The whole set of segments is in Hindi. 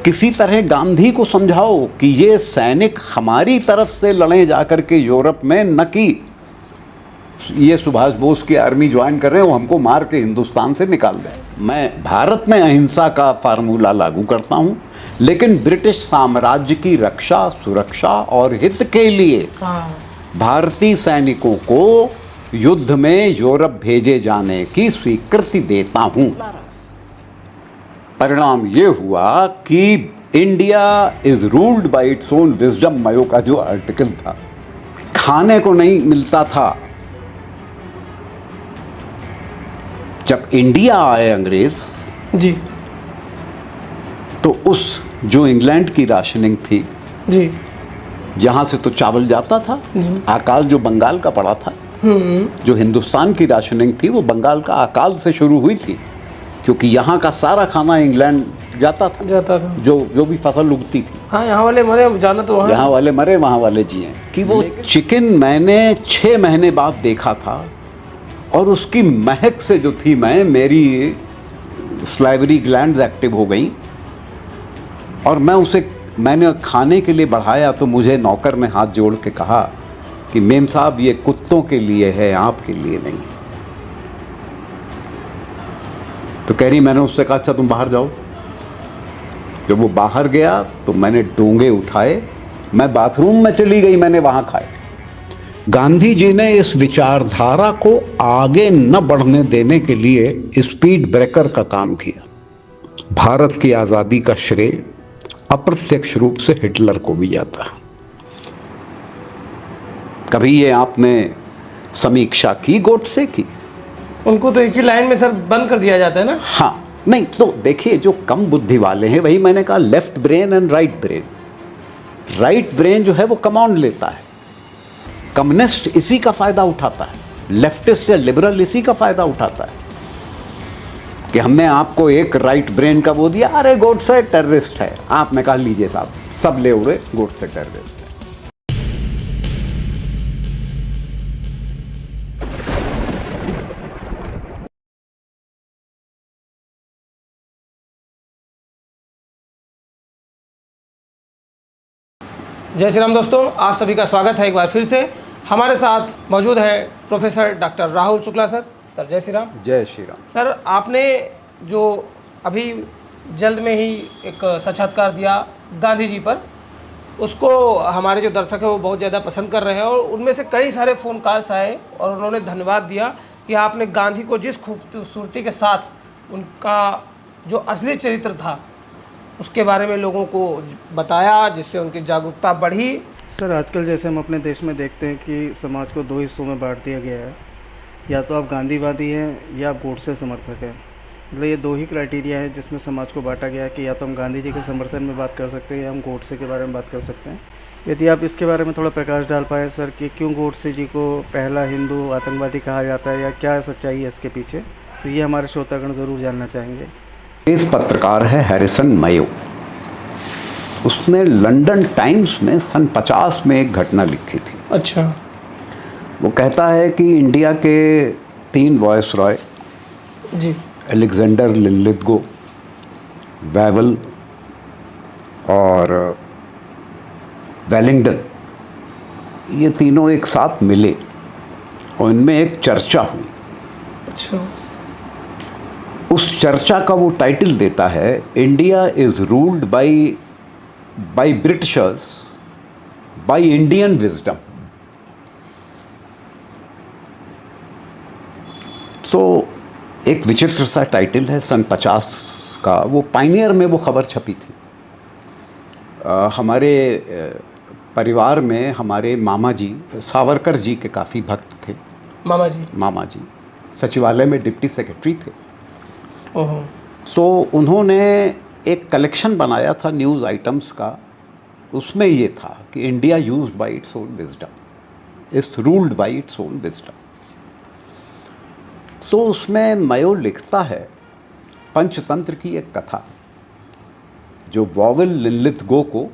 किसी तरह गांधी को समझाओ कि ये सैनिक हमारी तरफ से लड़े जाकर के यूरोप में, न कि ये सुभाष बोस की आर्मी ज्वाइन कर रहे हैं, वो हमको मार के हिंदुस्तान से निकाल दें। मैं भारत में अहिंसा का फार्मूला लागू करता हूं, लेकिन ब्रिटिश साम्राज्य की रक्षा, सुरक्षा और हित के लिए भारतीय सैनिकों को युद्ध में यूरोप भेजे जाने की स्वीकृति देता हूं। परिणाम ये हुआ कि India is ruled by its own wisdom. Mayo का जो आर्टिकल था, खाने को नहीं मिलता था। जब इंडिया आए अंग्रेज जी, तो उस जो इंग्लैंड की राशनिंग थी जी, यहाँ से तो चावल जाता था, अकाल जो बंगाल का पड़ा था, जो हिंदुस्तान की राशनिंग थी वो बंगाल का अकाल से शुरू हुई थी, क्योंकि यहाँ का सारा खाना इंग्लैंड जाता था। जो भी फसल उगती थी। हाँ, यहाँ वाले मरे, जाना तो वहाँ, यहाँ वाले मरे वहाँ वाले जिए। कि वो चिकन मैंने 6 महीने बाद देखा था, और उसकी महक से जो थी मेरी स्लाइवरी ग्लैंड्स एक्टिव हो गई, और मैंने खाने के लिए बढ़ाया तो मुझे नौकर ने हाथ जोड़ के कहा कि मेम साहब ये कुत्तों के लिए है, आपके लिए नहीं। तो कह रही, मैंने उससे कहा अच्छा तुम बाहर जाओ। जब वो बाहर गया तो मैंने डोंगे उठाए, मैं बाथरूम में चली गई, मैंने वहां खाए। गांधी जी ने इस विचारधारा को आगे न बढ़ने देने के लिए स्पीड ब्रेकर का काम किया। भारत की आज़ादी का श्रेय अप्रत्यक्ष रूप से हिटलर को भी जाता है। कभी ये आपने समीक्षा की गोडसे की? उनको तो एक ही लाइन में सर बंद कर दिया जाता है ना। हाँ, नहीं तो देखिए, जो कम बुद्धि वाले हैं, वही मैंने कहा, left brain and right brain. Right brain जो है वो कमांड लेता है, कम्युनिस्ट इसी का फायदा उठाता है, लेफ्टिस्ट या लिबरल इसी का फायदा उठाता है कि हमने आपको एक राइट ब्रेन का वो दिया, अरे गोडसे टेररिस्ट है, आपने कहा लीजिए साहब, सब ले उड़े, गोडसे टेररिस्ट है। जय श्री राम दोस्तों, आप सभी का स्वागत है एक बार फिर से। हमारे साथ मौजूद है professor doctor Rahul Shukla sir. Sir जय श्री राम। जय श्री राम। सर, आपने जो अभी जल्द में ही एक साक्षात्कार दिया गांधी जी पर, उसको हमारे जो दर्शक हैं वो बहुत ज़्यादा पसंद कर रहे हैं, और उनमें से कई सारे फ़ोन कॉल्स आए और उन्होंने धन्यवाद दिया कि आपने गांधी को जिस खूबसूरती के साथ उनका जो असली चरित्र था उसके बारे में लोगों को बताया, जिससे उनकी जागरूकता बढ़ी। सर, आजकल जैसे हम अपने देश में देखते हैं कि समाज को 2 हिस्सों में बांट दिया गया है, या तो आप गांधीवादी हैं या आप गोडसे समर्थक हैं। मतलब ये 2 ही क्राइटेरिया है जिसमें समाज को बांटा गया है कि या तो हम गांधी जी के समर्थन में बात कर सकते हैं या हम गोडसे के बारे में बात कर सकते हैं। यदि आप इसके बारे में थोड़ा प्रकाश डाल पाएँ सर, कि क्यों गोडसे जी को पहला हिंदू आतंकवादी कहा जाता है, या क्या सच्चाई है इसके पीछे, तो ये हमारे श्रोतागण ज़रूर जानना चाहेंगे। इस पत्रकार है हैरिसन मयो, उसने लंदन टाइम्स में सन 50 में एक घटना लिखी थी। अच्छा। वो कहता है कि इंडिया के 3 वायसरॉय जी, अलेक्जेंडर लिलिथगो, वेवल और वेलिंगटन, ये तीनों एक साथ मिले और इनमें एक चर्चा हुई। अच्छा। उस चर्चा का वो टाइटल देता है, India is ruled by Britishers by Indian wisdom. तो एक विचित्र सा टाइटल है, सन 50 का। वो पायनियर में वो खबर छपी थी। हमारे परिवार में हमारे मामा जी सावरकर जी के काफ़ी भक्त थे। मामा जी सचिवालय में डिप्टी सेक्रेटरी थे। तो उन्होंने एक कलेक्शन बनाया था न्यूज़ आइटम्स का। उसमें ये था कि India used by its own wisdom, is ruled by its own wisdom. तो उसमें मयो लिखता है पंचतंत्र की एक कथा, जो वॉवेल लिलिथगो को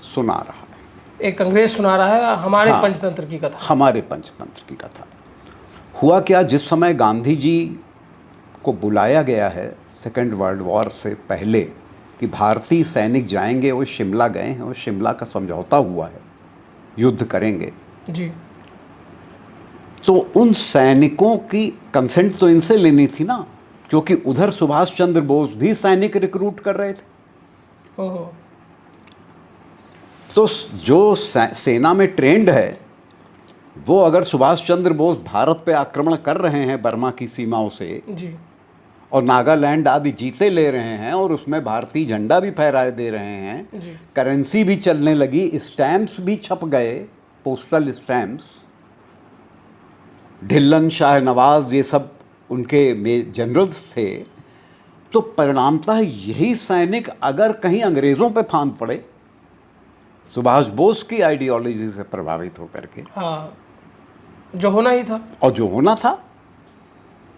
सुना रहा है। एक अंग्रेज सुना रहा है हमारे हाँ, पंचतंत्र की कथा। हमारे पंचतंत्र की कथा। हुआ क्या, जिस समय गांधी जी को बुलाया गया है सेकेंड वर्ल्ड वॉर से पहले कि भारतीय सैनिक जाएंगे, वो शिमला गए हैं, वो शिमला का समझौता हुआ है, युद्ध करेंगे, जी। तो उन सैनिकों की कंसेंट तो इनसे लेनी थी ना, क्योंकि उधर सुभाष चंद्र बोस भी सैनिक रिक्रूट कर रहे थे। ओहो। तो जो सेना में ट्रेंड है, वो अगर सुभाष चंद्र बोस भारत पे आक्रमण कर रहे हैं बर्मा की सीमाओं से, जी। और नागालैंड आदि जीते ले रहे हैं, और उसमें भारतीय झंडा भी फहराए दे रहे हैं, जी। करेंसी भी चलने लगी, स्टैम्प्स भी छप गए, पोस्टल स्टैम्प्स, ढिल्लन, शाह नवाज, ये सब उनके जनरल्स थे। तो परिणामतः यही सैनिक अगर कहीं अंग्रेज़ों पे फांद पड़े, सुभाष बोस की आइडियोलॉजी से प्रभावित होकर के, हाँ, जो होना ही था। और जो होना था,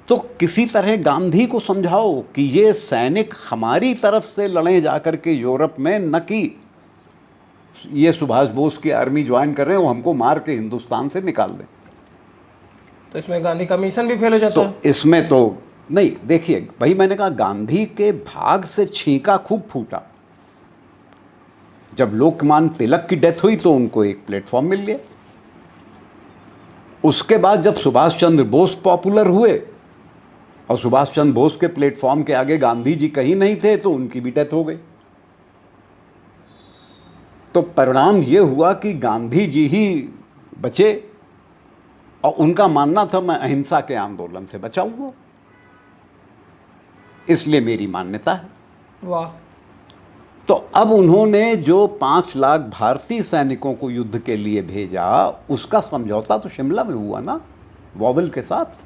तो किसी तरह गांधी को समझाओ कि ये सैनिक हमारी तरफ से लड़े जाकर के यूरोप में, न कि ये सुभाष बोस की आर्मी ज्वाइन कर रहे हैं, वो हमको मार के हिंदुस्तान से निकाल दें। तो इसमें गांधी का मिशन भी फेल हो जाता तो है। इसमें तो नहीं, देखिए भाई, मैंने कहा गांधी के भाग से छींका खूब फूटा। जब लोकमान्य तिलक की डेथ हुई तो उनको एक प्लेटफॉर्म मिल गया। उसके बाद जब सुभाष चंद्र बोस पॉपुलर हुए और सुभाष चंद्र बोस के प्लेटफॉर्म के आगे गांधी जी कहीं नहीं थे, तो उनकी भी डेथ हो गई। तो परिणाम ये हुआ कि गांधी जी ही बचे, और उनका मानना था मैं अहिंसा के आंदोलन से बचा हुआ, इसलिए मेरी मान्यता है। वाह। तो अब उन्होंने जो 5 लाख भारतीय सैनिकों को युद्ध के लिए भेजा, उसका समझौता तो शिमला में हुआ ना, वॉवेल के साथ।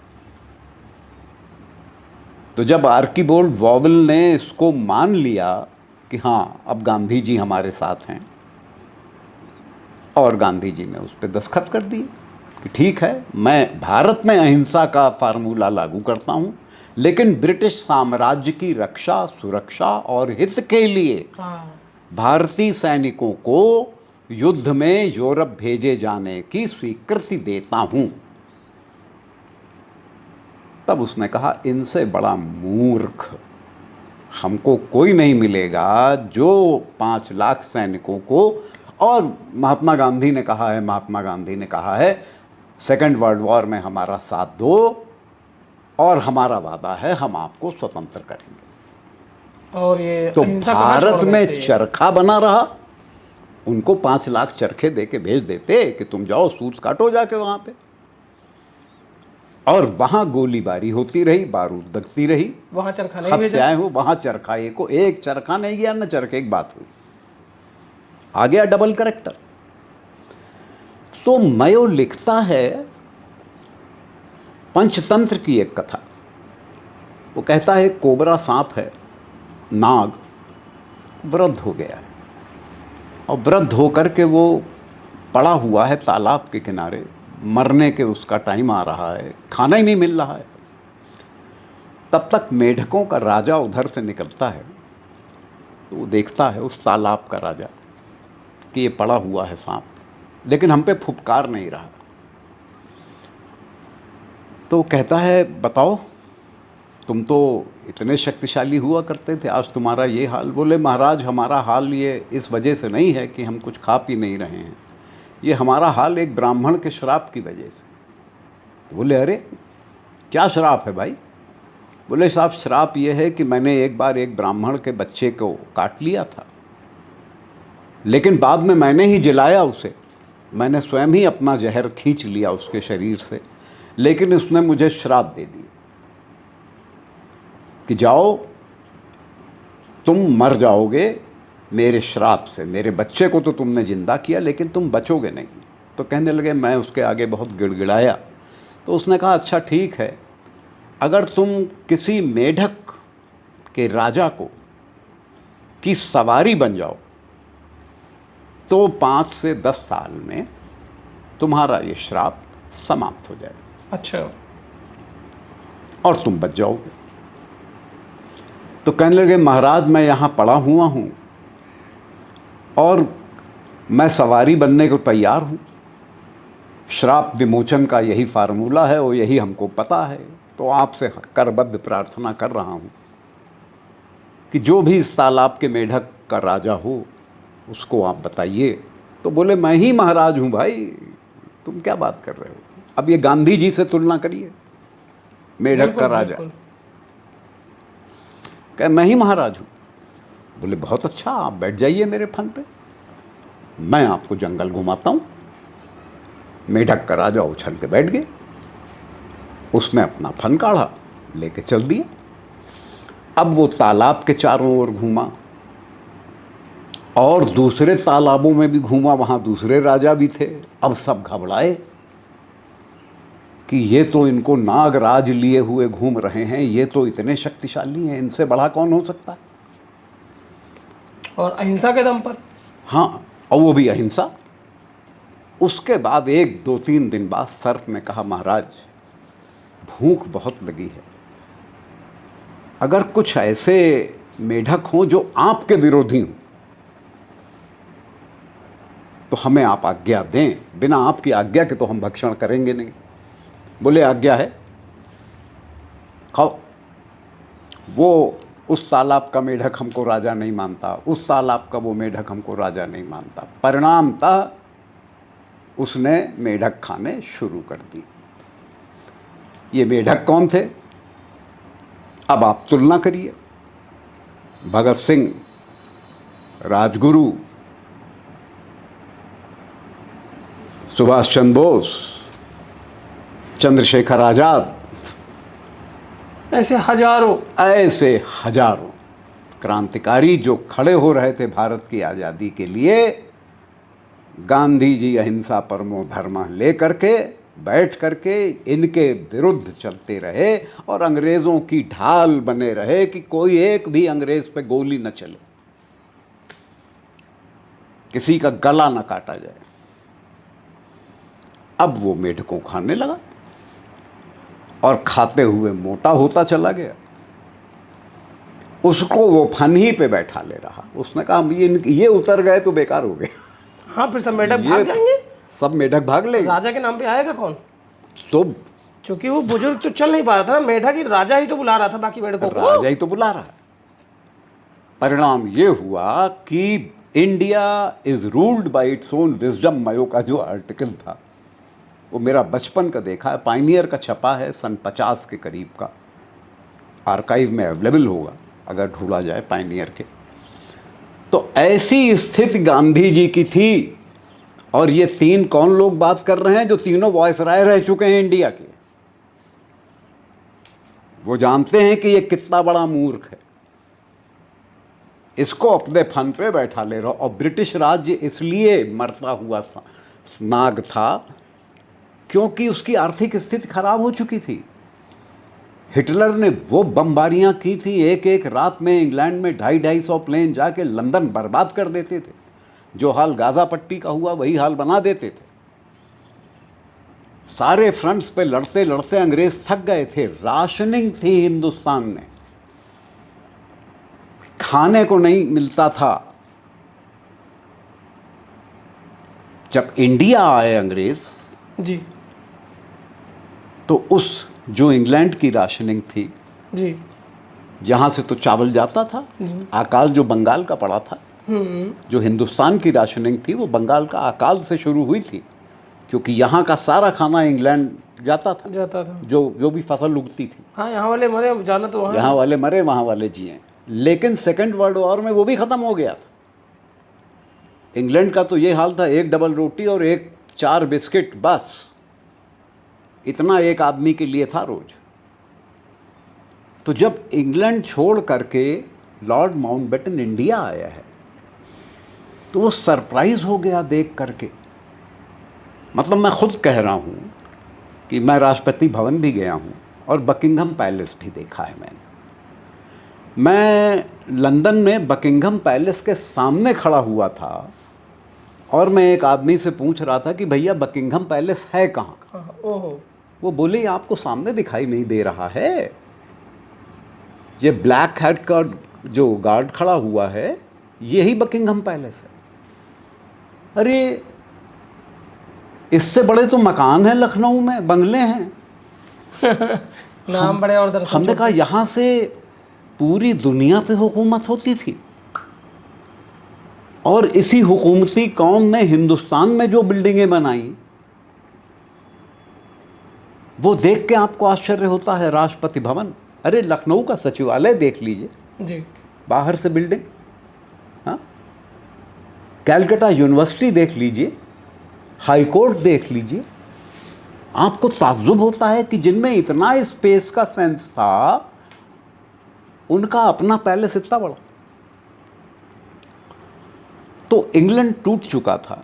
तो जब आर्कीबोल्ड वॉवेल ने इसको मान लिया कि हाँ अब गांधी जी हमारे साथ हैं, और गांधी जी ने उस पर दस्तखत कर दिए कि ठीक है, मैं भारत में अहिंसा का फार्मूला लागू करता हूँ, लेकिन ब्रिटिश साम्राज्य की रक्षा, सुरक्षा और हित के लिए हाँ। भारतीय सैनिकों को युद्ध में यूरोप भेजे जाने की स्वीकृति देता हूं। तब उसने कहा, इनसे बड़ा मूर्ख हमको कोई नहीं मिलेगा जो 5 लाख सैनिकों को, और महात्मा गांधी ने कहा है सेकेंड वर्ल्ड वॉर में हमारा साथ दो, और हमारा वादा है हम आपको स्वतंत्र करेंगे। और ये तो अहिंसा कहाँ छोड़ भारत गए में थे? चरखा बना रहा। उनको 5 लाख चरखे दे के भेज देते कि तुम जाओ सूत काटो जाके वहां पे, और वहां गोलीबारी होती रही, बारूद दगती रही, वहाँ चरखा नहीं भेजा। हत्याएं हो, वहां चरखा एक चरखा नहीं गया, न चरखे एक बात हुई, आ गया डबल करेक्टर। तो मयो लिखता है पंचतंत्र की एक कथा। वो कहता है कोबरा सांप है, नाग वृद्ध हो गया है, और वृद्ध होकर के वो पड़ा हुआ है तालाब के किनारे, मरने के उसका टाइम आ रहा है, खाना ही नहीं मिल रहा है। तब तक मेढकों का राजा उधर से निकलता है, तो वो देखता है उस तालाब का राजा कि ये पड़ा हुआ है सांप, लेकिन हम पे फुफकार नहीं रहा। तो कहता है, बताओ तुम तो इतने शक्तिशाली हुआ करते थे, आज तुम्हारा ये हाल। बोले, महाराज हमारा हाल ये इस वजह से नहीं है कि हम कुछ खा पी नहीं रहे हैं, ये हमारा हाल एक ब्राह्मण के श्राप की वजह से। तो बोले, अरे क्या श्राप है भाई? बोले, साहब श्राप ये है कि मैंने एक बार एक ब्राह्मण के बच्चे को काट लिया था, लेकिन बाद में मैंने ही जलाया उसे, मैंने स्वयं ही अपना जहर खींच लिया उसके शरीर से, लेकिन उसने मुझे श्राप दे दिया कि जाओ तुम मर जाओगे मेरे श्राप से, मेरे बच्चे को तो तुमने जिंदा किया लेकिन तुम बचोगे नहीं। तो कहने लगे, मैं उसके आगे बहुत गिड़गिड़ाया। तो उसने कहा, अच्छा ठीक है, अगर तुम किसी मेढक के राजा को की सवारी बन जाओ तो 5 से 10 साल में तुम्हारा ये श्राप समाप्त हो जाएगा, अच्छा। और तुम बच जाओगे। तो कहने लगे, महाराज मैं यहाँ पड़ा हुआ हूँ और मैं सवारी बनने को तैयार हूँ, श्राप विमोचन का यही फार्मूला है और यही हमको पता है, तो आपसे करबद्ध प्रार्थना कर रहा हूँ कि जो भी इस तालाब के मेढक का राजा हो उसको आप बताइए। तो बोले मैं ही महाराज हूँ भाई, तुम क्या बात कर रहे हो। अब ये गांधी जी से तुलना करिए, मेढक का बिल्कुल राजा बिल्कुल। कहे मैं ही महाराज हूँ। बोले बहुत अच्छा, आप बैठ जाइए मेरे फन पे, मैं आपको जंगल घुमाता हूँ। मेढक का राजा उछल के बैठ गए, उसने अपना फन काढ़ा, लेके चल दिया। अब वो तालाब के चारों ओर घूमा और दूसरे तालाबों में भी घूमा, वहाँ दूसरे राजा भी थे। अब सब घबराए कि ये तो इनको नागराज लिए हुए घूम रहे हैं, ये तो इतने शक्तिशाली हैं, इनसे बड़ा कौन हो सकता है। और अहिंसा के दम पर। हाँ, और वो भी अहिंसा। उसके बाद 1-2-3 दिन बाद सर्प ने कहा महाराज भूख बहुत लगी है, अगर कुछ ऐसे मेढक हों जो आपके विरोधी हों तो हमें आप आज्ञा दें, बिना आपकी आज्ञा के तो हम भक्षण करेंगे नहीं। बोले आज्ञा है, खाओ। वो उस तालाब का मेढक हमको राजा नहीं मानता, उस तालाब का वो मेढक हमको राजा नहीं मानता। परिणामतः उसने मेढक खाने शुरू कर दी। ये मेढक कौन थे, अब आप तुलना करिए। भगत सिंह, राजगुरु, सुभाष चंद्र बोस, चंद्रशेखर आजाद, ऐसे हजारों क्रांतिकारी जो खड़े हो रहे थे भारत की आज़ादी के लिए। गांधी जी अहिंसा परमो धर्म ले करके बैठ करके इनके विरुद्ध चलते रहे और अंग्रेज़ों की ढाल बने रहे कि कोई एक भी अंग्रेज़ पे गोली न चले, किसी का गला न काटा जाए। अब वो मेढकों खाने लगा और खाते हुए मोटा होता चला गया। उसको वो फन ही पे बैठा ले रहा। उसने कहा ये उतर गए तो बेकार हो गए। हाँ, फिर सब मेढक भाग जाएंगे, सब मेढक भाग लेंगे। राजा के नाम पे आएगा कौन। तो क्योंकि वो बुजुर्ग तो चल नहीं पा रहा था ना, मेढक ही, राजा ही तो बुला रहा था बाकी मेढकों को। राजा ही तो बुला रहा है। परिणाम ये हुआ कि India is ruled by its own wisdom. Mayo का जो आर्टिकल था वो मेरा बचपन का देखा है, पायनियर का छपा है, सन 50 के करीब का, आर्काइव में अवेलेबल होगा अगर ढूंढा जाए पायनियर के। तो ऐसी स्थिति गांधी जी की थी। और ये 3 कौन लोग बात कर रहे हैं जो तीनों वॉइसराय रह चुके हैं इंडिया के। वो जानते हैं कि ये कितना बड़ा मूर्ख है, इसको अपने फन पे बैठा ले रहा। और ब्रिटिश राज्य इसलिए मरता हुआ नाग था क्योंकि उसकी आर्थिक स्थिति खराब हो चुकी थी। हिटलर ने वो बमबारियां की थी, एक एक रात में इंग्लैंड में 250-250 प्लेन जाके लंदन बर्बाद कर देते थे। जो हाल गाजा पट्टी का हुआ वही हाल बना देते थे। सारे फ्रंट्स पे लड़ते लड़ते अंग्रेज थक गए थे। राशनिंग थी हिंदुस्तान में, खाने को नहीं मिलता था। जब इंडिया आए अंग्रेज जी तो उस जो इंग्लैंड की राशनिंग थी, जी, यहाँ से तो चावल जाता था, अकाल जो बंगाल का पड़ा था, जो हिंदुस्तान की राशनिंग थी वो बंगाल का अकाल से शुरू हुई थी, क्योंकि यहाँ का सारा खाना इंग्लैंड जाता था जो भी फसल उगती थी। हाँ, यहाँ वाले मरे, जाना तो वहाँ, यहाँ वाले मरे वहाँ वाले जिए। लेकिन सेकेंड वर्ल्ड वॉर में वो भी ख़त्म हो गया था। इंग्लैंड का तो ये हाल था, 1 डबल रोटी और 4 बिस्किट, बस इतना एक आदमी के लिए था रोज। तो जब इंग्लैंड छोड़ करके लॉर्ड माउंटबेटन इंडिया आया है तो वो सरप्राइज हो गया देख करके। मतलब मैं खुद कह रहा हूँ कि मैं राष्ट्रपति भवन भी गया हूँ और बकिंघम पैलेस भी देखा है मैंने। मैं लंदन में बकिंघम पैलेस के सामने खड़ा हुआ था और मैं एक आदमी से पूछ रहा था कि भैया बकिंघम पैलेस है कहाँ। ओहो, वो बोले आपको सामने दिखाई नहीं दे रहा है, ये ब्लैक हेड का जो गार्ड खड़ा हुआ है यही बकिंघम पैलेस है। अरे इससे बड़े तो मकान हैं लखनऊ में, बंगले हैं। नाम बड़े और दरअसल हमने कहा यहाँ से पूरी दुनिया पे हुकूमत होती थी। और इसी हुकूमती कौम ने हिंदुस्तान में जो बिल्डिंगें बनाई, वो देख के आपको आश्चर्य होता है। राष्ट्रपति भवन, अरे लखनऊ का सचिवालय देख लीजिए, जी। बाहर से बिल्डिंग। हाँ, कैलकाटा यूनिवर्सिटी देख लीजिए, हाई कोर्ट देख लीजिए। आपको ताज्जुब होता है कि जिनमें इतना स्पेस का सेंस था, उनका अपना पैलेस इतना बड़ा। तो इंग्लैंड टूट चुका था।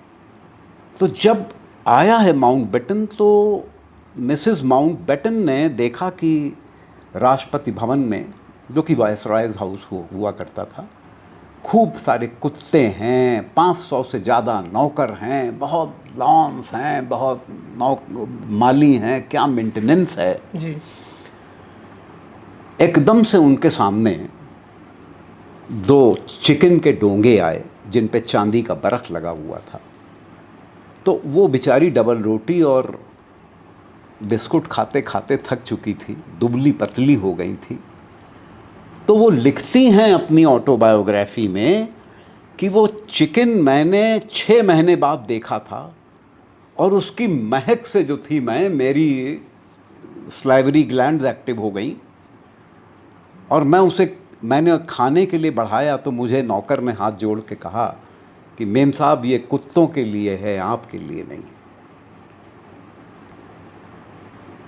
तो जब आया है माउंटबेटन, तो मिसेस माउंटबेटन ने देखा कि राष्ट्रपति भवन में, जो कि वायसरायज हाउस हुआ करता था, खूब सारे कुत्ते हैं, 500 से ज़्यादा नौकर हैं, बहुत लॉन्स हैं, बहुत माली हैं, क्या मेंटेनेंस है। जी। एकदम से उनके सामने 2 चिकन के डोंगे आए जिन पे चांदी का बरख लगा हुआ था। तो वो बेचारी डबल रोटी और बिस्कुट खाते खाते थक चुकी थी, दुबली पतली हो गई थी। तो वो लिखती हैं अपनी ऑटोबायोग्राफी में कि वो चिकन मैंने 6 महीने बाद देखा था, और उसकी महक से जो थी मेरी स्लाइवरी ग्लैंड्स एक्टिव हो गई, और मैंने खाने के लिए बढ़ाया तो मुझे नौकर ने हाथ जोड़ के कहा कि मेम साहब ये कुत्तों के लिए है, आपके लिए नहीं।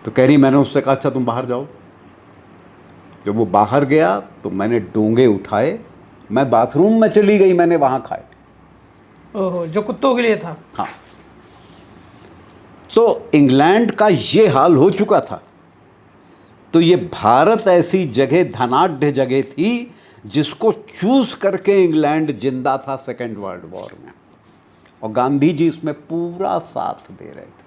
तो कह रही, मैंने उससे कहा अच्छा तुम बाहर जाओ। जब वो बाहर गया तो मैंने डोंगे उठाए, मैं बाथरूम में चली गई, मैंने वहाँ खाए। ओहो, जो कुत्तों के लिए था। हाँ, तो इंग्लैंड का ये हाल हो चुका था। तो ये भारत ऐसी जगह, धनाढ्य जगह थी, जिसको चूज करके इंग्लैंड जिंदा था सेकेंड वर्ल्ड वॉर में, और गांधी जी इसमें पूरा साथ दे रहे थे।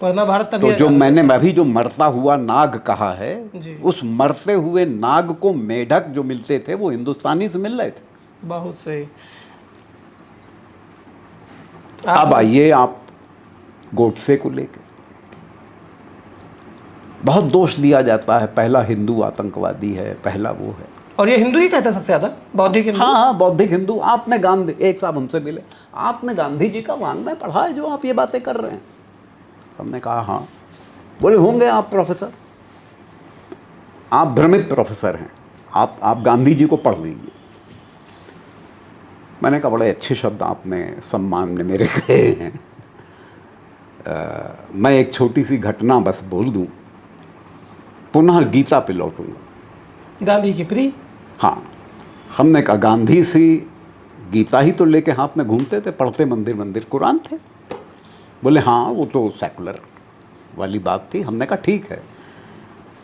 वरना भारत तभी तो जो आजाद मैंने अभी जो मरता हुआ नाग कहा है, जी। उस मरते हुए नाग को मेढक जो मिलते थे वो हिंदुस्तानी से मिल रहे थे। बहुत सही। अब आइए आप गोडसे को लेकर, बहुत दोष दिया जाता है, पहला हिंदू आतंकवादी है, पहला वो है। और ये हिंदू ही कहता है सबसे ज्यादा, बौद्धिक हिंदू। हाँ, बौद्धिक हिंदू। आपने गांधी, एक साहब हमसे मिले, आपने गांधी जी का वाङ्मय पढ़ा है जो आप ये बातें कर रहे हैं? हमने कहा हाँ। बोले होंगे आप प्रोफेसर, आप भ्रमित प्रोफेसर हैं, आप गांधी जी को पढ़ लीजिए। मैंने कहा बड़े अच्छे शब्द आपने सम्मान में मेरे कहे हैं। मैं एक छोटी सी घटना बस बोल दूं, पुनः गीता पे लौटूंगा। गांधी की प्रिय। हाँ, हमने कहा गांधी सी गीता ही तो लेके हाथ में घूमते थे, पढ़ते मंदिर मंदिर कुरान थे। बोले हाँ, वो तो सेकुलर वाली बात थी। हमने कहा ठीक है,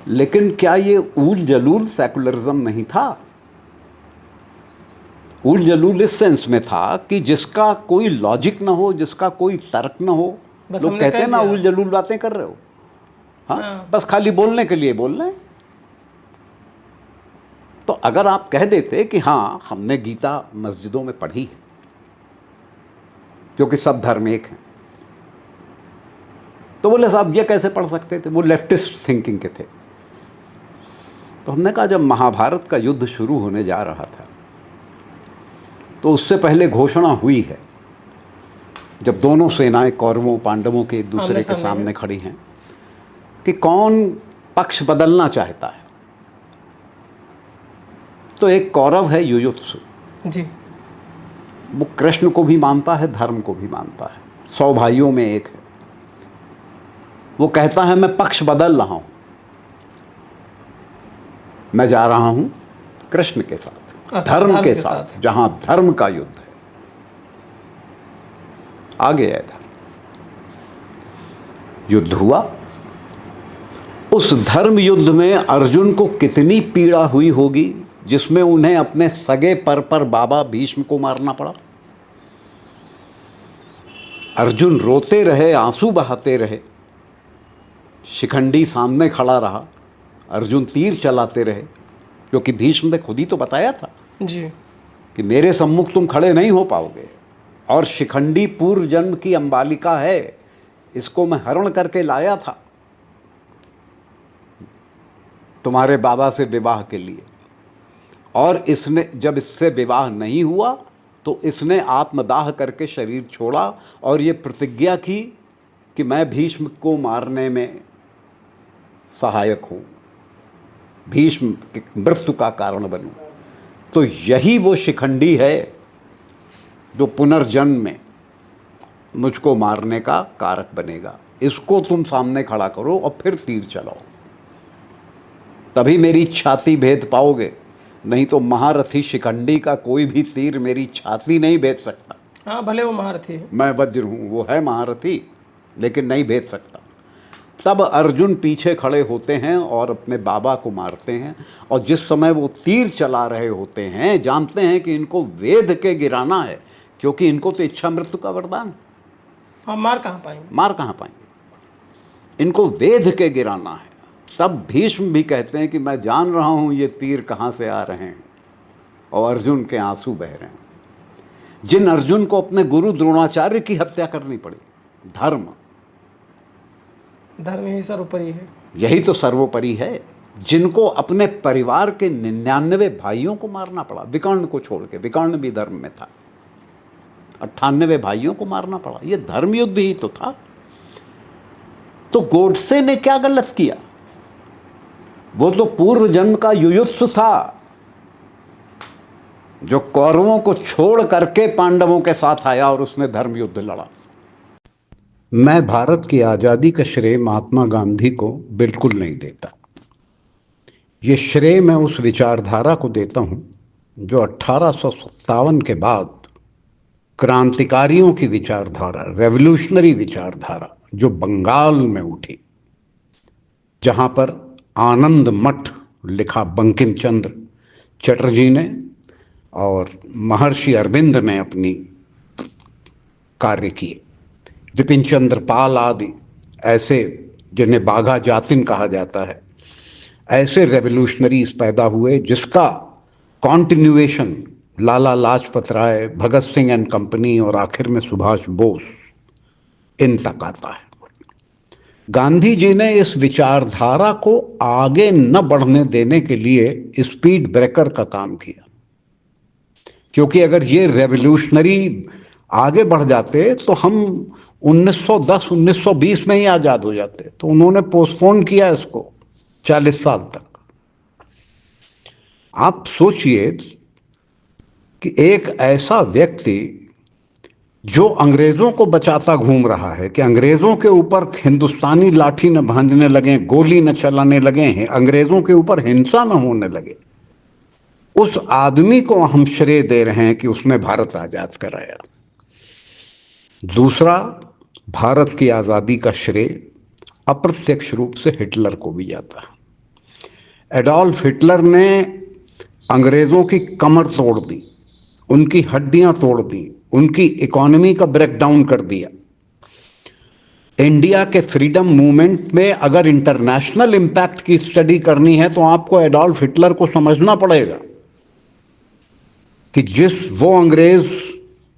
लेकिन क्या ये ऊल जलूल सेकुलरिज्म नहीं था? ऊल जलूल इस सेंस में था कि जिसका कोई लॉजिक ना हो, जिसका कोई तर्क ना हो। लोग कहते हैं ना ऊल जलूल बातें कर रहे हो। हाँ, बस खाली बोलने के लिए बोल रहे हैं। तो अगर आप कह देते कि हाँ हमने गीता मस्जिदों में पढ़ी है, क्योंकि सब धर्म एक हैं, तो बोले साहब ये कैसे पढ़ सकते थे? वो लेफ्टिस्ट थिंकिंग के थे। तो हमने कहा जब महाभारत का युद्ध शुरू होने जा रहा था, तो उससे पहले घोषणा हुई है, जब दोनों सेनाएं कौरवों पांडवों के एक दूसरे के सामने खड़ी हैं, कि कौन पक्ष बदलना चाहता है। तो एक कौरव है युयुत्सु जी, वो कृष्ण को भी मानता है, धर्म को भी मानता है, 100 भाइयों में एक है। वो कहता है मैं पक्ष बदल रहा हूं, मैं जा रहा हूं कृष्ण के साथ, धर्म के साथ, जहां धर्म का युद्ध है। आ गया इधर, युद्ध हुआ। उस धर्म युद्ध में अर्जुन को कितनी पीड़ा हुई होगी, जिसमें उन्हें अपने सगे पर बाबा भीष्म को मारना पड़ा। अर्जुन रोते रहे, आंसू बहाते रहे, शिखंडी सामने खड़ा रहा, अर्जुन तीर चलाते रहे, क्योंकि भीष्म ने खुद ही तो बताया था जी कि मेरे सम्मुख तुम खड़े नहीं हो पाओगे, और शिखंडी पूर्व जन्म की अंबालिका है, इसको मैं हरण करके लाया था। तुम्हारे बाबा से विवाह के लिए, और इसने जब इससे विवाह नहीं हुआ तो इसने आत्मदाह करके शरीर छोड़ा और ये प्रतिज्ञा की कि मैं भीष्म को मारने में सहायक हूँ, भीष्म की मृत्यु का कारण बनूँ। तो यही वो शिखंडी है जो पुनर्जन्म में मुझको मारने का कारक बनेगा। इसको तुम सामने खड़ा करो और फिर तीर चलाओ, तभी मेरी छाती भेद पाओगे, नहीं तो महारथी शिखंडी का कोई भी तीर मेरी छाती नहीं भेद सकता। हाँ, भले वो महारथी है, मैं वज्र हूँ, वो है महारथी, लेकिन नहीं भेद सकता। तब अर्जुन पीछे खड़े होते हैं और अपने बाबा को मारते हैं, और जिस समय वो तीर चला रहे होते हैं जानते हैं कि इनको वेद के गिराना है, क्योंकि इनको तो इच्छा मृत्यु का वरदान। हाँ, मार कहाँ पाएंगे, मार कहाँ पाएंगे, इनको वेद के गिराना है। सब भीष्म भी कहते हैं कि मैं जान रहा हूँ ये तीर कहाँ से आ रहे हैं, और अर्जुन के आंसू बह रहे हैं। जिन अर्जुन को अपने गुरु द्रोणाचार्य की हत्या करनी पड़ी, धर्म धर्म ही सर्वोपरि है। यही तो सर्वोपरि है। जिनको अपने परिवार के 99 भाइयों को मारना पड़ा, विकर्ण को छोड़ के, विकर्ण भी धर्म में था, 98 भाइयों को मारना पड़ा, ये धर्म युद्ध ही तो था। तो गोडसे ने क्या गलत किया, वो तो पूर्व जन्म का युयुत्सु था, जो कौरवों को छोड़ करके पांडवों के साथ आया और उसने धर्म युद्ध लड़ा। मैं भारत की आज़ादी का श्रेय महात्मा गांधी को बिल्कुल नहीं देता। ये श्रेय मैं उस विचारधारा को देता हूँ जो 1857 के बाद क्रांतिकारियों की विचारधारा, रेवोल्यूशनरी विचारधारा जो बंगाल में उठी, जहाँ पर आनंद मठ लिखा बंकिम चंद्र चटर्जी ने और महर्षि अरविंद ने अपनी कार्य किए, विपिन चंद्र पाल आदि ऐसे, जिन्हें बाघा जातिन कहा जाता है, ऐसे रेवोल्यूशनरीज पैदा हुए जिसका continuation Lala Lajpat Rai, Bhagat Singh and company और आखिर में सुभाष बोस इन तक आता है। गांधी जी ने इस विचारधारा को आगे न बढ़ने देने के लिए स्पीड ब्रेकर का काम किया, क्योंकि अगर ये रेवोल्यूशनरी आगे बढ़ जाते तो हम 1910 1920 में ही आज़ाद हो जाते। तो उन्होंने पोस्टपोन किया इसको 40 साल तक। आप सोचिए कि एक ऐसा व्यक्ति जो अंग्रेज़ों को बचाता घूम रहा है, कि अंग्रेज़ों के ऊपर हिंदुस्तानी लाठी न भांजने लगे, गोली न चलाने लगे हैं, अंग्रेज़ों के ऊपर हिंसा न होने लगे, उस आदमी को हम श्रेय दे रहे हैं कि उसने भारत आज़ाद कराया। दूसरा, भारत की आज़ादी का श्रेय अप्रत्यक्ष रूप से हिटलर को भी जाता है। एडोल्फ हिटलर ने अंग्रेज़ों की कमर तोड़ दी, उनकी हड्डियां तोड़ दी, उनकी इकोनॉमी का ब्रेकडाउन कर दिया। इंडिया के फ्रीडम मूवमेंट में अगर इंटरनेशनल इम्पैक्ट की स्टडी करनी है तो आपको एडोल्फ हिटलर को समझना पड़ेगा कि वो अंग्रेज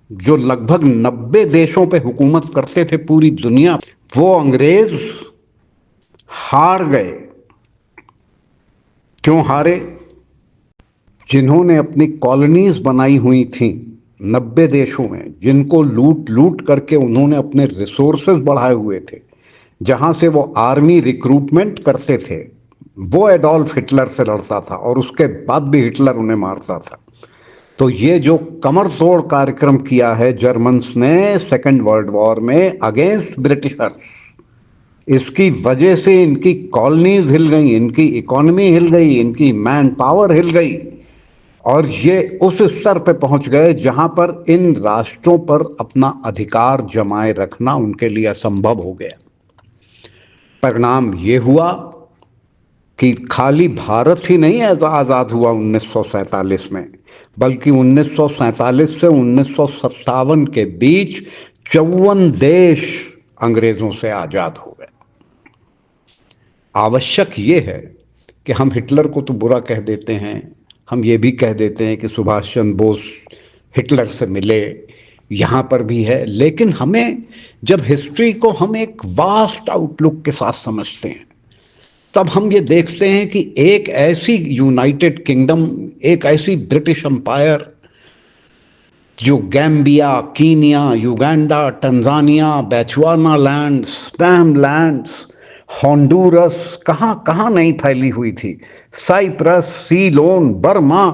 जो लगभग 90 देशों पे हुकूमत करते थे पूरी दुनिया, वो अंग्रेज हार गए। क्यों हारे? जिन्होंने अपनी कॉलोनीज बनाई हुई थी 90 देशों में, जिनको लूट लूट करके उन्होंने अपने रिसोर्सेज बढ़ाए हुए थे, जहां से वो आर्मी रिक्रूटमेंट करते थे, वो एडोल्फ हिटलर से लड़ता था और उसके बाद भी हिटलर उन्हें मारता था। तो ये जो कमर तोड़ कार्यक्रम किया है जर्मन्स ने सेकेंड वर्ल्ड वॉर में अगेंस्ट ब्रिटिशर्स, इसकी वजह से इनकी कॉलोनीज हिल गई, इनकी इकोनॉमी हिल गई, इनकी मैन पावर हिल गई, और ये उस स्तर पे पहुंच गए जहां पर इन राष्ट्रों पर अपना अधिकार जमाए रखना उनके लिए असंभव हो गया। परिणाम ये हुआ कि खाली भारत ही नहीं आज़ाद हुआ 1947 में, बल्कि 1947 से 1957 के बीच 54 देश अंग्रेज़ों से आज़ाद हो गए। आवश्यक ये है कि हम हिटलर को तो बुरा कह देते हैं, हम ये भी कह देते हैं कि सुभाष चंद्र बोस हिटलर से मिले, यहाँ पर भी है, लेकिन हमें जब हिस्ट्री को हम एक वास्ट आउटलुक के साथ समझते हैं तब हम ये देखते हैं कि एक ऐसी यूनाइटेड किंगडम, एक ऐसी ब्रिटिश एम्पायर जो Gambia, Kenya, Uganda, Tanzania, Bechuana lands, स्पैम लैंड्स, हॉन्डुरस, कहाँ कहाँ नहीं फैली हुई थी, साइप्रस, सीलोन, बर्मा,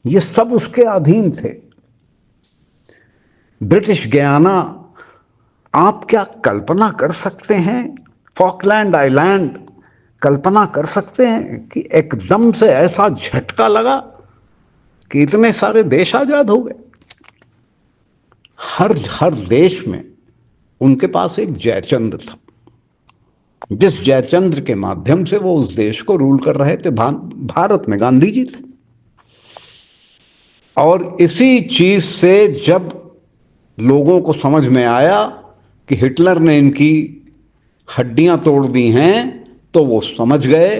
ये सब उसके अधीन थे। ब्रिटिश गयाना, आप क्या कल्पना कर सकते हैं, फॉकलैंड आइलैंड, कल्पना कर सकते हैं कि एकदम से ऐसा झटका लगा कि इतने सारे देश आजाद हो गए। हर देश में उनके पास एक जयचंद्र था, जिस जयचंद्र के माध्यम से वो उस देश को रूल कर रहे थे। भारत में गांधी जी थे। और इसी चीज से जब लोगों को समझ में आया कि हिटलर ने इनकी हड्डियां तोड़ दी हैं, तो वो समझ गए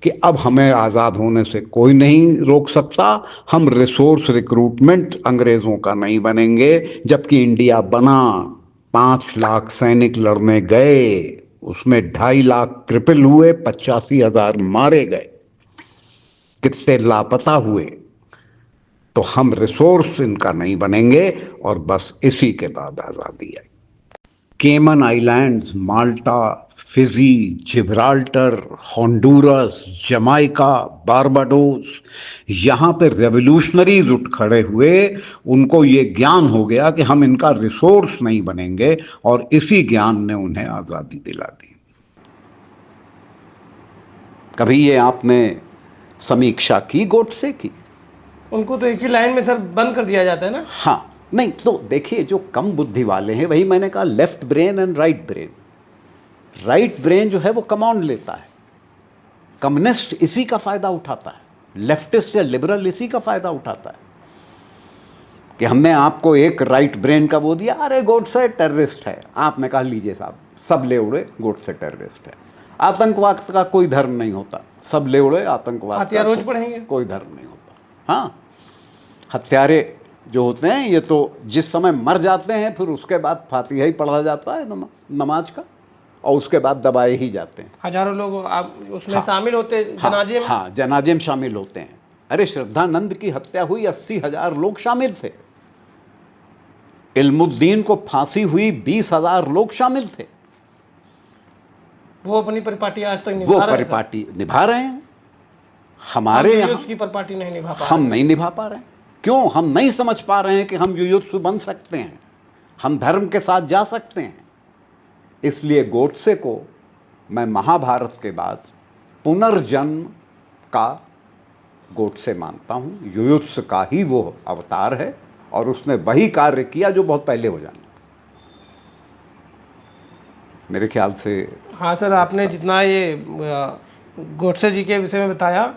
कि अब हमें आज़ाद होने से कोई नहीं रोक सकता। हम रिसोर्स रिक्रूटमेंट अंग्रेज़ों का नहीं बनेंगे। जबकि इंडिया बना, 5 लाख सैनिक लड़ने गए, उसमें 2.5 लाख क्रिपल हुए, 85,000 मारे गए, कितने लापता हुए। तो हम रिसोर्स इनका नहीं बनेंगे। और बस इसी के बाद आज़ादी आई। केमन आइलैंड्स, माल्टा, फिजी, जिब्राल्टर, हॉन्डुरस, जमाइका, बारबाडोस, यहाँ पे रेवोल्यूशनरीज उठ खड़े हुए। उनको ये ज्ञान हो गया कि हम इनका रिसोर्स नहीं बनेंगे, और इसी ज्ञान ने उन्हें आज़ादी दिला दी। कभी ये आपने समीक्षा की गोडसे की? उनको तो एक ही लाइन में सर बंद कर दिया जाता है ना। हाँ, नहीं तो देखिए, जो कम बुद्धि वाले हैं, वही मैंने कहा, left brain and right brain. Right brain जो है वो कमांड लेता है, कम्युनिस्ट इसी का फायदा उठाता है, लेफ्टिस्ट या लिबरल इसी का फायदा उठाता है कि हमने आपको एक राइट ब्रेन का वो दिया, अरे गोडसे टेररिस्ट है, आपने कहा लीजिए साहब, सब ले उड़े, गोडसे टेररिस्ट है। आतंकवाद का कोई धर्म नहीं होता, सब ले उड़े, आतंकवाद हथियार रोज पढ़ेंगे, कोई धर्म नहीं होता। हाँ, हत्यारे जो होते हैं ये तो जिस समय मर जाते हैं फिर उसके बाद फातिहा ही पढ़ा जाता है नमाज का, और उसके बाद दबाए ही जाते हैं। हजारों लोग आप उसमें शामिल होते हैं, जनाजे में। हाँ, जनाजे में शामिल होते हैं। अरे श्रद्धानंद की हत्या हुई, 80,000 लोग शामिल थे। इल्मुद्दीन को फांसी हुई, 20,000 लोग शामिल थे। वो अपनी परिपाटी आज तक निभा रहे हैं। हमारे यहाँ उसकी परिपाटी नहीं निभा पा हम नहीं निभा पा रहे हैं। क्यों? हम नहीं समझ पा रहे हैं कि हम युयुत्सु बन सकते हैं, हम धर्म के साथ जा सकते हैं। इसलिए गोडसे को मैं महाभारत के बाद पुनर्जन्म का गोडसे मानता हूँ। युयुत्सु का ही वो अवतार है, और उसने वही कार्य किया जो बहुत पहले हो जाना, मेरे ख्याल से। हाँ सर, आपने जितना ये गोडसे जी के विषय में बताया,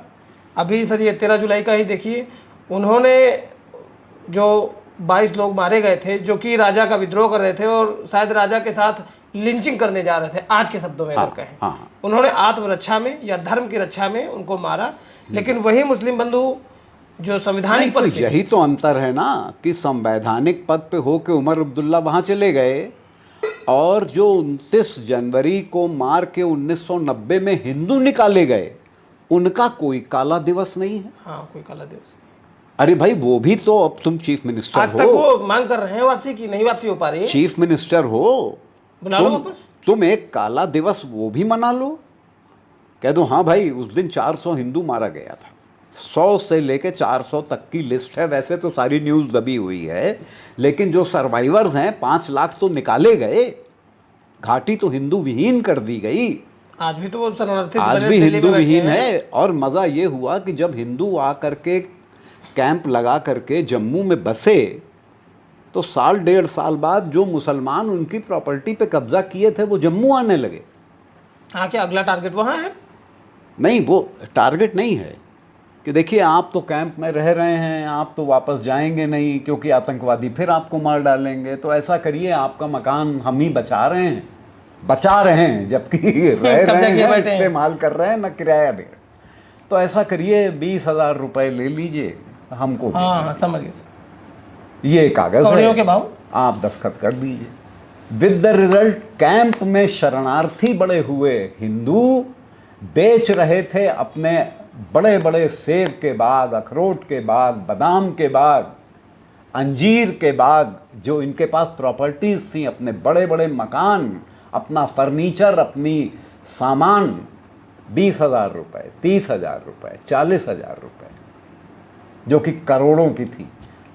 अभी सर ये 13 जुलाई का ही देखिए, उन्होंने जो 22 लोग मारे गए थे जो कि राजा का विद्रोह कर रहे थे और शायद राजा के साथ लिंचिंग करने जा रहे थे, आज के शब्दों में अगर कहें। हाँ। उन्होंने आत्मरक्षा में या धर्म की रक्षा में उनको मारा। लेकिन वही मुस्लिम बंधु जो संवैधानिक पद पे, यही तो अंतर है ना कि संवैधानिक पद पे होके उमर अब्दुल्ला वहां चले गए, और जो 29 जनवरी को मार के 1990 में हिंदू निकाले गए, उनका कोई काला दिवस नहीं है। हाँ, कोई काला दिवस। अरे भाई, वो भी तो, अब तुम चीफ मिनिस्टर हो, आज तक वो मांग कर रहे हैं वापसी की, नहीं वापसी हो पा रही है। चीफ मिनिस्टर हो, बुला लो वापस। तुम एक काला दिवस वो भी मना लो, कह दो हाँ भाई उस दिन 400 हिंदू मारा गया था। 100 से लेके 400 तक की लिस्ट है, वैसे तो सारी न्यूज़ दबी हुई है, लेकिन जो सर्वाइवर्स हैं 5 लाख तो निकाले गए, घाटी तो हिंदू विहीन कर दी गई। आज भी तो वो शरणार्थी आज भी हिंदू विहीन है। और मज़ा ये हुआ कि जब हिंदू आ करके कैंप लगा करके जम्मू में बसे, तो 1.5 साल बाद जो मुसलमान उनकी प्रॉपर्टी पे कब्जा किए थे वो जम्मू आने लगे। हाँ, क्या अगला टारगेट वहाँ है? नहीं, वो टारगेट नहीं है कि देखिए आप तो कैंप में रह रहे हैं, आप तो वापस जाएंगे नहीं क्योंकि आतंकवादी फिर आपको मार डालेंगे, तो ऐसा करिए आपका मकान हम ही बचा रहे हैं जबकि रह रहे हैं, इस्तेमाल कर रहे हैं, न किराया दे रहे। तो ऐसा करिए 20,000 रुपये ले लीजिए हमको। हाँ, समझ गए। ये कागज़ है के भाव, आप दस्तखत कर दीजिए। विद द रिजल्ट कैंप में शरणार्थी बड़े हुए हिंदू, बेच रहे थे अपने बड़े बड़े सेब के बाग, अखरोट के बाग, बादाम के बाग, अंजीर के बाग, जो इनके पास प्रॉपर्टीज़ थी, अपने बड़े बड़े मकान, अपना फर्नीचर, अपनी सामान, 20,000 रुपये, 30,000 रुपये, 40,000 रुपये, जो कि करोड़ों की थी।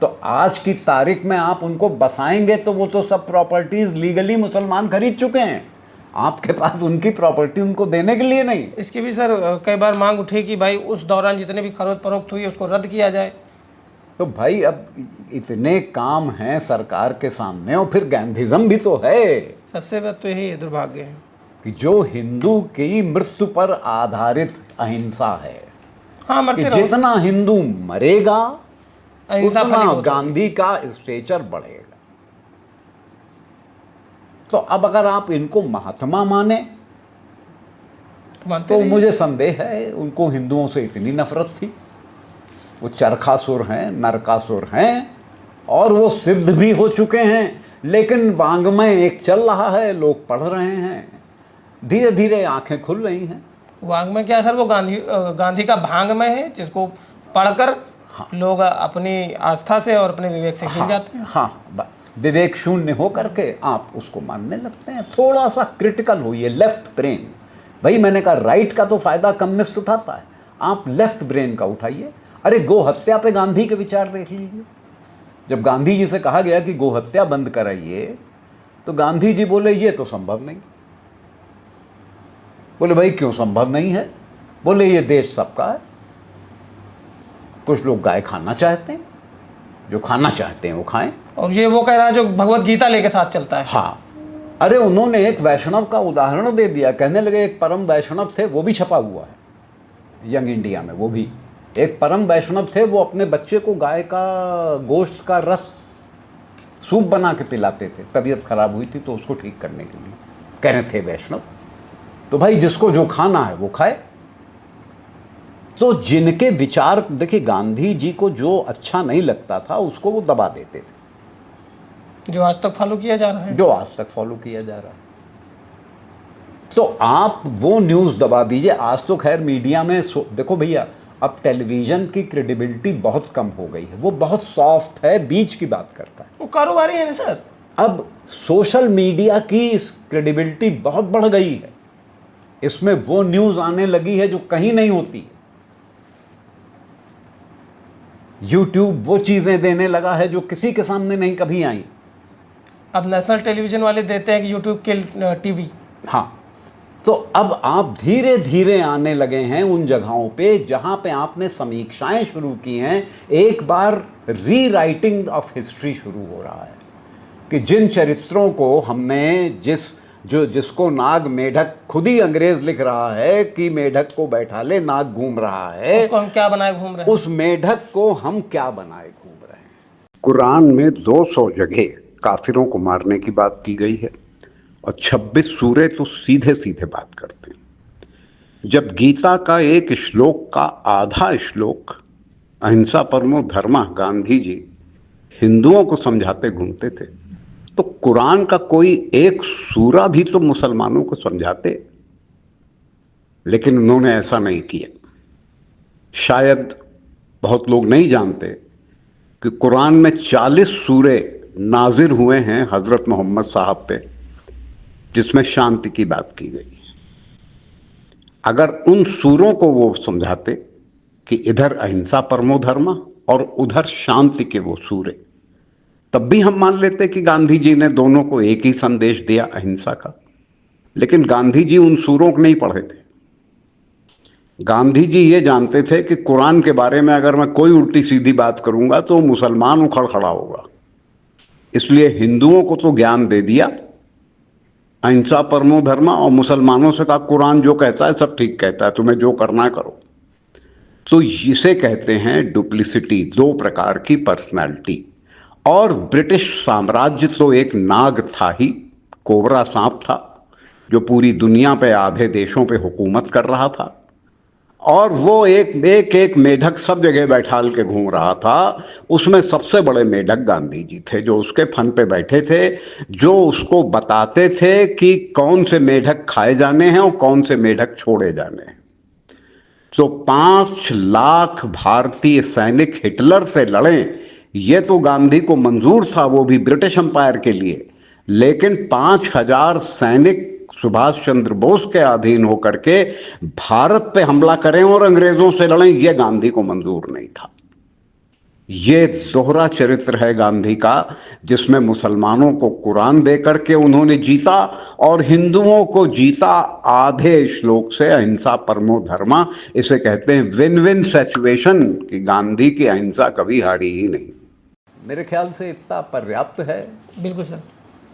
तो आज की तारीख में आप उनको बसाएंगे तो वो तो सब प्रॉपर्टीज़ लीगली मुसलमान खरीद चुके हैं, आपके पास उनकी प्रॉपर्टी उनको देने के लिए नहीं। इसकी भी सर कई बार मांग उठी कि भाई उस दौरान जितने भी खरीद फरोख्त हुई उसको रद्द किया जाए। तो भाई अब इतने काम हैं सरकार के सामने, और फिर गांधीज़म भी तो है। सबसे बड़ा तो यही दुर्भाग्य है कि जो हिंदू की मृत्यु पर आधारित अहिंसा है, हाँ, कि मरते रहो। जितना हिंदू मरेगा अहिंसा उतना फलीभूत गांधी का स्टेचर बढ़ेगा। तो अब अगर आप इनको महात्मा माने तो मानते तो नहीं। मुझे संदेह है उनको हिंदुओं से इतनी नफरत थी। वो चरखासुर हैं, नरकासुर हैं, और वो सिद्ध भी हो चुके हैं, लेकिन वांग्मय एक चल रहा है, लोग पढ़ रहे हैं, धीरे धीरे आंखें खुल रही हैं। वांग्मय क्या सर, वो गांधी का भांगमय है जिसको पढ़कर लोग अपनी आस्था से और अपने विवेक से खिल जाते हैं। हाँ, बस विवेक शून्य हो करके आप उसको मानने लगते हैं। थोड़ा सा क्रिटिकल होइए, लेफ्ट ब्रेन। भाई मैंने कहा राइट का तो फायदा कम्युनिस्ट उठाता है, आप लेफ्ट ब्रेन का उठाइए। अरे गो हत्या पे गांधी के विचार देख लीजिए। जब गांधी जी से कहा गया कि गो हत्या बंद कराइए, तो गांधी जी बोले ये तो संभव नहीं। बोले भाई क्यों संभव नहीं है? बोले ये देश सबका है, कुछ लोग गाय खाना चाहते हैं, जो खाना चाहते हैं वो खाएं। और ये वो कह रहा है जो भगवत गीता लेके साथ चलता है। हाँ, अरे उन्होंने एक वैष्णव का उदाहरण दे दिया। कहने लगे एक परम वैष्णव थे, वो भी छपा हुआ है यंग इंडिया में। वो भी एक परम वैष्णव थे, वो अपने बच्चे को गाय का गोश्त का रस सूप बना के पिलाते थे। तबीयत खराब हुई थी तो उसको ठीक करने के लिए कह रहे थे वैष्णव। तो भाई जिसको जो खाना है वो खाए। तो जिनके विचार, देखिए गांधी जी को जो अच्छा नहीं लगता था उसको वो दबा देते थे, जो आज तक फॉलो किया जा रहा है। जो आज तक फॉलो किया जा रहा है। तो आप वो न्यूज़ दबा दीजिए। आज तो खैर मीडिया में देखो भैया, अब टेलीविज़न की क्रेडिबिलिटी बहुत कम हो गई है, वो बहुत सॉफ्ट है, बीच की बात करता है। वो कारोबारी है ना सर। अब सोशल मीडिया की क्रेडिबिलिटी बहुत बढ़ गई है, इसमें वो न्यूज़ आने लगी है जो कहीं नहीं होती। यूट्यूब वो चीज़ें देने लगा है जो किसी के सामने नहीं कभी आई। अब नेशनल टेलीविजन वाले देते हैं कि यूट्यूब के टीवी। हाँ, तो अब आप धीरे धीरे आने लगे हैं उन जगहों पे जहाँ पे आपने समीक्षाएं शुरू की हैं। एक बार रीराइटिंग ऑफ हिस्ट्री शुरू हो रहा है कि जिन चरित्रों को हमने जिसको नाग मेढक, खुद ही अंग्रेज लिख रहा है कि मेढक को बैठा ले, नाग घूम रहा है, उसको हम क्या बनाए घूम रहे हैं। उस मेढक को हम क्या बनाए घूम रहे हैं। कुरान में 200 जगह काफिरों को मारने की बात की गई है और 26 सूरे तो सीधे सीधे बात करते हैं। जब गीता का एक श्लोक का आधा श्लोक अहिंसा परमो धर्मः गांधी जी हिंदुओं को समझाते घूमते थे, तो कुरान का कोई एक सूरा भी तो मुसलमानों को समझाते, लेकिन उन्होंने ऐसा नहीं किया। शायद बहुत लोग नहीं जानते कि कुरान में 40 सूरे नाजिल हुए हैं हजरत मोहम्मद साहब पे, जिसमें शांति की बात की गई है। अगर उन सूरों को वो समझाते कि इधर अहिंसा परमो धर्म और उधर शांति के वो सूरे, तब भी हम मान लेते कि गांधी जी ने दोनों को एक ही संदेश दिया, अहिंसा का। लेकिन गांधी जी उन सूरों को नहीं पढ़े थे। गांधी जी ये जानते थे कि कुरान के बारे में अगर मैं कोई उल्टी सीधी बात करूंगा तो मुसलमान उखड़ खड़ा होगा, इसलिए हिंदुओं को तो ज्ञान दे दिया अहिंसा परमो धर्म, और मुसलमानों से कहा कुरान जो कहता है सब ठीक कहता है, तुम्हें जो करना है करो। तो इसे कहते हैं डुप्लिसिटी, दो प्रकार की पर्सनैलिटी। और ब्रिटिश साम्राज्य तो एक नाग था ही, कोबरा सांप था, जो पूरी दुनिया पे आधे देशों पे हुकूमत कर रहा था, और वो एक मेढक सब जगह बैठाल के घूम रहा था। उसमें सबसे बड़े मेढक गांधी जी थे, जो उसके फन पे बैठे थे, जो उसको बताते थे कि कौन से मेढक खाए जाने हैं और कौन से मेढक छोड़े जाने हैं। तो 5 लाख भारतीय सैनिक हिटलर से लड़े, ये तो गांधी को मंजूर था, वो भी ब्रिटिश एम्पायर के लिए। लेकिन 5,000 सैनिक सुभाष चंद्र बोस के अधीन होकर के भारत पे हमला करें और अंग्रेजों से लड़ें, ये गांधी को मंजूर नहीं था। ये दोहरा चरित्र है गांधी का, जिसमें मुसलमानों को कुरान दे करके उन्होंने जीता और हिंदुओं को जीता आधे श्लोक से, अहिंसा परमो धर्मा। इसे कहते हैं विन विन सिचुएशन, कि गांधी की अहिंसा कभी हारी ही नहीं। मेरे ख्याल से इतना पर्याप्त है। बिल्कुल सर।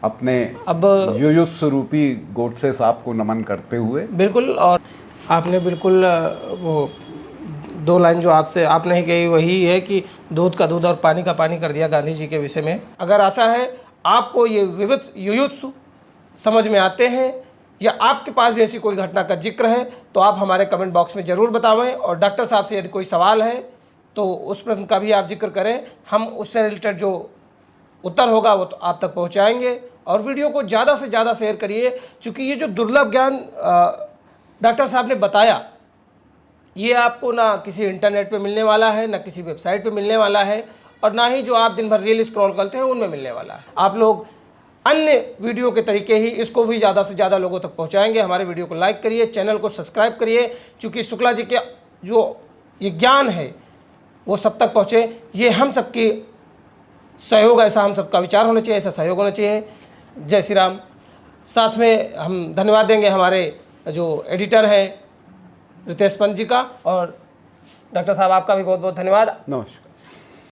अपने अब युयुत्सु रूपी गोडसे साहब को नमन करते हुए। बिल्कुल, और आपने बिल्कुल वो 2 लाइन जो आपने ही कही वही है कि दूध का दूध और पानी का पानी कर दिया गांधी जी के विषय में। अगर आशा है आपको ये विविध युयुत्सु समझ में आते हैं या आपके पास भी ऐसी कोई घटना का जिक्र है तो आप हमारे कमेंट बॉक्स में ज़रूर बतावें, और डॉक्टर साहब से यदि कोई सवाल है तो उस प्रश्न का भी आप जिक्र करें, हम उससे रिलेटेड जो उत्तर होगा वो तो आप तक पहुंचाएंगे। और वीडियो को ज़्यादा से ज़्यादा शेयर करिए, क्योंकि ये जो दुर्लभ ज्ञान डॉक्टर साहब ने बताया ये आपको ना किसी इंटरनेट पे मिलने वाला है, ना किसी वेबसाइट पे मिलने वाला है, और ना ही जो आप दिन भर रील स्क्रॉल करते हैं उनमें मिलने वाला है। आप लोग अन्य वीडियो के तरीके ही इसको भी ज़्यादा से ज़्यादा लोगों तक पहुंचाएंगे। हमारे वीडियो को लाइक करिए, चैनल को सब्सक्राइब करिए, क्योंकि शुक्ला जी के जो ये ज्ञान है वो सब तक पहुँचे, ये हम सबकी सहयोग, ऐसा हम सबका विचार होना चाहिए, ऐसा सहयोग होना चाहिए। जय श्री राम। साथ में हम धन्यवाद देंगे हमारे जो एडिटर हैं रितेश पंत जी का, और डॉक्टर साहब आपका भी बहुत बहुत धन्यवाद। नमस्कार।